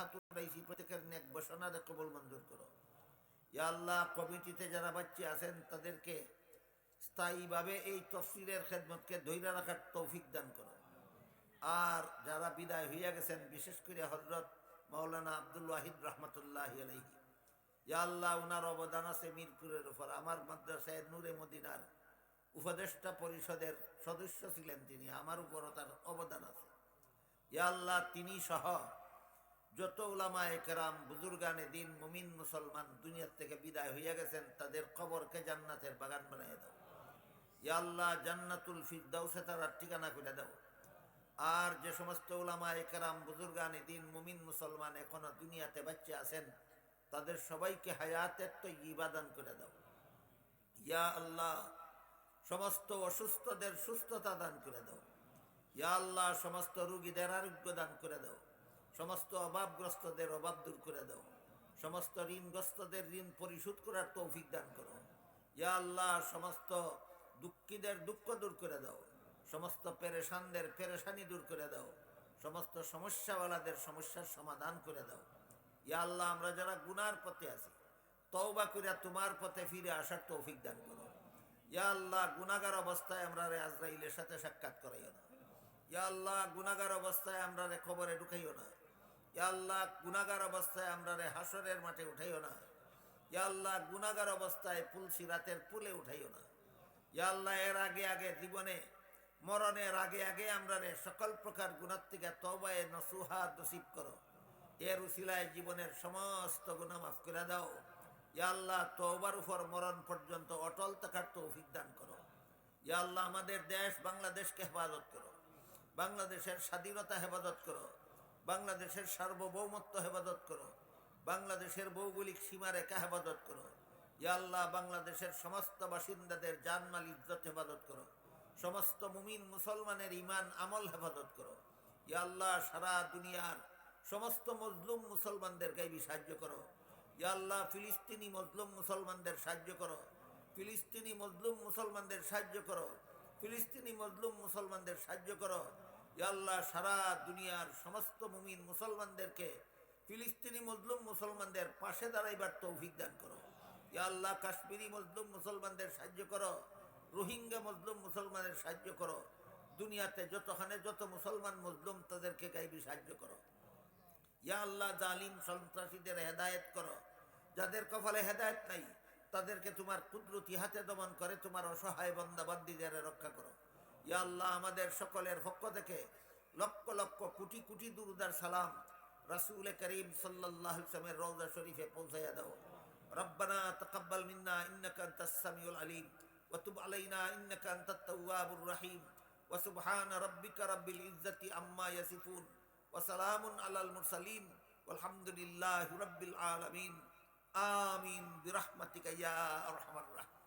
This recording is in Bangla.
হাত উঠাইছি প্রত্যেকের নেক বাসনা কবুল মঞ্জুর করো। ইয়া আল্লাহ, কমিটিতে যারা বাচ্চা আছেন তাদেরকে স্থায়ীভাবে এই তফসিরের খেদমতকে ধৈর্য রাখার তৌফিক দান করো। আর যারা বিদায় হইয়া গেছেন, বিশেষ করে হযরত মাওলানা আব্দুল ওয়াহিদ রহমতুল্লাহ আলাইহি, ইয়া আল্লাহ, উনার অবদান আছে মিরপুরের উপর। আমার মাদ্রাসায় নূরে মদিনার উপদেষ্টা পরিষদের সদস্য ছিলেন তিনি, আমার উপরও তার অবদান আছে। ইয়া আল্লাহ, তিনি সহ যত উলামায়ে কেরাম, বুজুর্গানে দিন, মুমিন মুসলমান দুনিয়ার থেকে বিদায় হইয়া গেছেন, তাদের কবরকে জান্নাতের বাগান বানিয়ে দাও। ইয়া আল্লাহ, জান্নাতুল ফিরদাউসে তার ঠিকানা করে দাও। আর যে সমস্ত উলামায়ে কেরাম, বুজুর্গানে দিন, মুমিন মুসলমান এখনো দুনিয়াতে বাচ্চা আছেন, তাদের সবাইকে হায়াতের তয়্যিবা দান করে দাও। ইয়া আল্লাহ, সমস্ত অসুস্থদের সুস্থতা দান করে দাও। ইয়া আল্লাহ, সমস্ত রোগীদের আরোগ্য দান করে দাও। সমস্ত অভাবগ্রস্তদের অভাব দূর করে দাও। সমস্ত ঋণগ্রস্তদের ঋণ পরিশোধ করার তৌফিক দান করো। ইয়া আল্লাহ, সমস্ত দুঃখীদের দুঃখ দূর করে দাও। সমস্ত পেরেশানদের পেরেশানি দূর করে দাও। সমস্ত সমস্যাওয়ালাদের সমস্যার সমাধান করে দাও। ইয়া আল্লাহ, আমরা যারা গুনার পথে আছি, তওবা করে তোমার পথে ফিরে আসার তৌফিক দান করো। ইয়া আল্লাহ, গুনাহগার অবস্থায় আমরা আজরাইলের সাথে সাক্ষাৎ করাইও না। ইয়া আল্লাহ, গুনাহগার অবস্থায় আমরা কবরে ঢুকাইও না। ইয়া আল্লাহ, গুনাহগার অবস্থায় আমরা হাসরের মাঠে উঠাইও না। ইয়া আল্লাহ, গুনাহগার অবস্থায় পুলসিরাতের পুলে উঠাইও না। ইয়া আল্লাহ, এর আগে আগে জীবনে মরণের আগে আগে আমরা সকল প্রকার গুনাহ থেকে তওবায়ে নসুহা নসিব করো। এর উসিলায় জীবনের সমস্ত গুনাহ মাফ করে দাও। ইয়া আল্লাহ, তওবার উপর মরণ পর্যন্ত অটল থাকার তৌফিক দান করো। ইয়া আল্লাহ, আমাদের দেশ বাংলাদেশকে হেফাজত করো। বাংলাদেশের স্বাধীনতা হেফাজত করো। বাংলাদেশের সার্বভৌমত্ব হেফাজত করো। বাংলাদেশের ভৌগোলিক সীমারেখা হেফাজত করো। ইয়া আল্লাহ, বাংলাদেশের সমস্ত বাসিন্দাদের জানমাল ইজ্জত হেফাজত করো। সমস্ত মুমিন মুসলমানের ঈমান আমল হেফাজত করো। ইয়া আল্লাহ, সারা দুনিয়ার সমস্ত মজলুম মুসলমানদের গাইবি সাহায্য করো। ইয়া আল্লাহ, ফিলিস্তিনি মজলুম মুসলমানদের সাহায্য করো। ফিলিস্তিনি মজলুম মুসলমানদের সাহায্য করো। ফিলিস্তিনি মজলুম মুসলমানদের সাহায্য করো। ইয়া আল্লাহ, সারা দুনিয়ার সমস্ত মুমিন মুসলমানদেরকে ফিলিস্তিনি মজলুম মুসলমানদের পাশে দাঁড়াইবার তৌফিক দান করো। ইয়া আল্লাহ, কাশ্মীরি মজলুম মুসলমানদের সাহায্য করো। রোহিঙ্গা মজলুম মুসলমানের সাহায্য করো। দুনিয়াতে যতখানে যত মুসলমান মজলুম, তাদেরকে গাইবি সাহায্য করো। ইয়া আল্লাহ, জালিম সন্ত্রাসীদের হেদায়েত করো। যাদের কপালে হেদায়েত নাই, তাদেরকে তোমার কুদরতি হাতে দমন করে তোমার অসহায় বান্দা বান্দীদের রক্ষা করো। ইয়া আল্লাহ, আমাদের সকলের পক্ষ থেকে লক্ষ লক্ষ কোটি কোটি দুরুদ আর সালাম রাসূল করিম সাল্লাল্লাহু আলাইহি ওয়াসাল্লামের রওজা শরীফে পৌঁছায়া দাও। রব্বানা তাকাব্বাল মিন্না ইন্নাকা আনতাস সামিউল আলিম ওয়া তুব আলাইনা ইন্নাকা আনতাত তাওয়াবুর রহিম ওয়া সুবহানা রাব্বিকা রাব্বিল ইজ্জাতি আম্মা ইয়াসিফুন ওয়া সালামুন আলাল মুরসালিন ওয়ালহামদুলিল্লাহি রাব্বিল আলামিন। আমিন বিরহমাতিকা ইয়া আরহামার রাহিমিন।